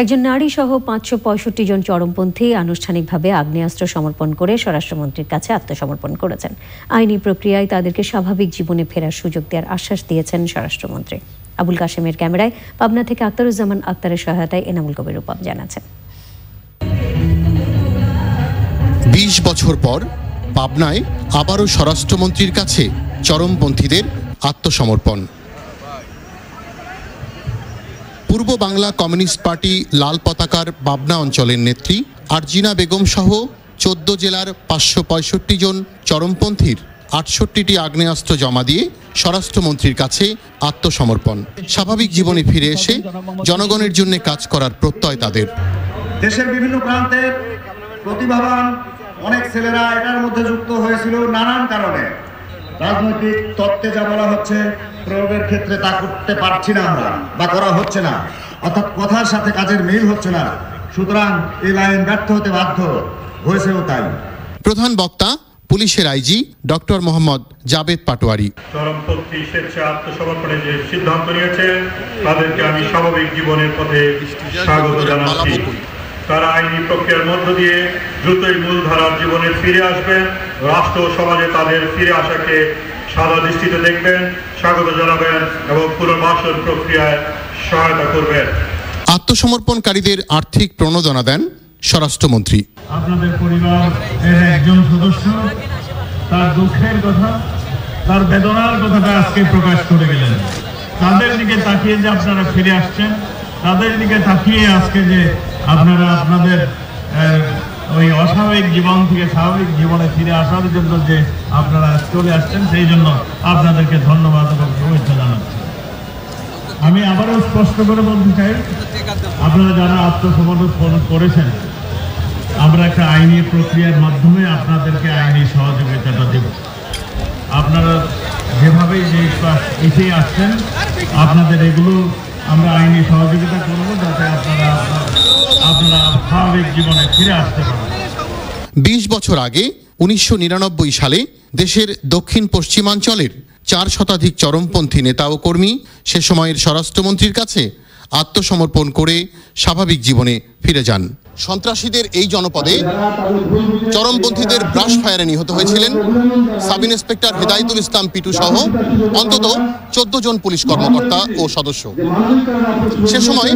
একজন নারী সহ ৫৬৫ জন চরমপন্থী আনুষ্ঠানিকভাবে আগ্নেয়াস্ত্র সমর্পণ করে স্বরাষ্ট্রমন্ত্রীর কাছে আত্মসমর্পণ করেছেন। আইনি প্রক্রিয়ায় তাদেরকে স্বাভাবিক জীবনে ফেরার সুযোগ দেওয়ার আশ্বাস দিয়েছেন স্বরাষ্ট্রমন্ত্রী। আবুল কাশেমের ক্যামেরায় পাবনা থেকে আখতারুজ্জামান আক্তারের সহায়তায় এনামুল কবির রূপম জানাচ্ছেন। ২০ বছর পর পাবনায় আবারও স্বরাষ্ট্রমন্ত্রীর কাছে চরমপন্থীদের আত্মসমর্পণ। পূর্ব বাংলা কমিউনিস্ট পার্টি লাল পতাকার পাবনা অঞ্চলের নেত্রী আরজিনা বেগম সহ ১৪ জেলার ৫৬৫ জন চরমপন্থীর ৬৮টি আগ্নেয়াস্ত্র জমা দিয়ে স্বরাষ্ট্রমন্ত্রীর কাছে আত্মসমর্পণ। স্বাভাবিক জীবনে ফিরে এসে জনগণের জন্য কাজ করার প্রত্যয় তাদের। দেশের বিভিন্ন প্রান্তের প্রতিভাবান অনেক ছেলেরা এটার মধ্যে যুক্ত হয়েছিল নানান কারণে। রাজনৈতিক তত্ত্বে যা বলা হচ্ছে প্রয়োগের ক্ষেত্রে তা করতে পারছি না আমরা, বা করা হচ্ছে না, অর্থাৎ কথার সাথে কাজের মিল হচ্ছে না। সুতরাং এই লাইন ব্যর্থ হতে বাধ্য হয়েছেও তাই। প্রধান বক্তা পুলিশের আইজি ডক্টর মোহাম্মদ জাবেদ পাটোয়ারি। চরমপন্থী স্বেচ্ছা আত্মসমর্পণের যে সিদ্ধান্ত নিয়েছে তাদেরকে আমি স্বাভাবিক জীবনের পথে স্বাগত জানাচ্ছি। তারা আইনি প্রক্রিয়ার মধ্য দিয়ে দ্রুতই মূলধারার জীবনে ফিরে আসবেন। রাষ্ট্র ও সমাজে তাদের ফিরে আসাকে সাদা দৃষ্টিতে দেখবেন, স্বাগত জানাবেন এবং পুনর্বাসন প্রক্রিয়ায় সহায়তা করবেন। আত্মসমর্পণকারীদের আর্থিক প্রণোদনা দেন স্বরাষ্ট্রমন্ত্রী। আপনাদের পরিবারের একজন সদস্য তার দুঃখের কথা, তার বেদনার কথাটা আজকে প্রকাশ করে গেলেন। তাদের দিকে তাকিয়ে যে আপনারা ফিরে আসছেন, তাদের দিকে তাকিয়ে আজকে যে আপনারা আপনাদের ওই অস্বাভাবিক জীবন থেকে স্বাভাবিক জীবনে ফিরে আসার জন্য যে আপনারা চলে আসছেন, সেই জন্য আপনাদেরকে ধন্যবাদ এবং শুভেচ্ছা জানাচ্ছি। আমি আবারও স্পষ্ট করে বলতে চাই, আপনারা যারা আত্মসমর্পণ করেছেন, আমরা একটা আইনি প্রক্রিয়ার মাধ্যমে আপনাদেরকে আইনি সহযোগিতাটা দেব। আপনারা যেভাবেই যে এসে আসছেন, আপনাদের এগুলো আমরা আইনি সহযোগিতা করব যাতে আপনারা স্বাভাবিক জীবনে ফিরে আসতে পারেন। ২০ বছর আগে ১৯৯৯ সালে দেশের দক্ষিণ পশ্চিমাঞ্চলের ৪ শতাধিক চরমপন্থী নেতা ও কর্মী সে সময়ের স্বরাষ্ট্রমন্ত্রীর কাছে আত্মসমর্পণ করে স্বাভাবিক জীবনে ফিরে যান। সন্ত্রাসীদের এই জনপদে চরমপন্থীদের ব্রাশ ফায়ারে নিহত হয়েছিলেন সাব ইন্সপেক্টর হেদায়েতুল ইসলাম পিটু সহ অন্তত ১৪ জন পুলিশ কর্মকর্তা ও সদস্য। সে সময়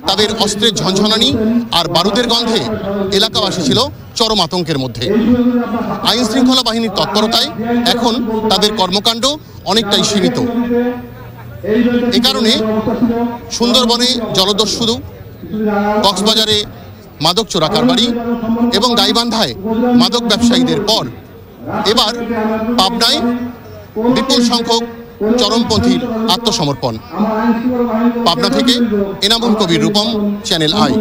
তাদের অস্ত্রের ঝনঝনানি আর বারুদের গন্ধে এলাকাবাসী ছিল চরম আতঙ্কের মধ্যে। আইন শৃঙ্খলা বাহিনীর তৎপরতায় এখন তাদের কর্মকাণ্ড অনেকটাই সীমিত। এ কারণে সুন্দরবনে জলদস্যু, কক্সবাজারে মাদক চোরা কারবারি এবং গাইবান্ধায় মাদক ব্যবসায়ীদের পর এবার পাবনায় বিপুল সংখ্যক চরমপন্থীর আত্মসমর্পণ। পাবনা থেকে এনামুল কবির রূপম, চ্যানেল আই।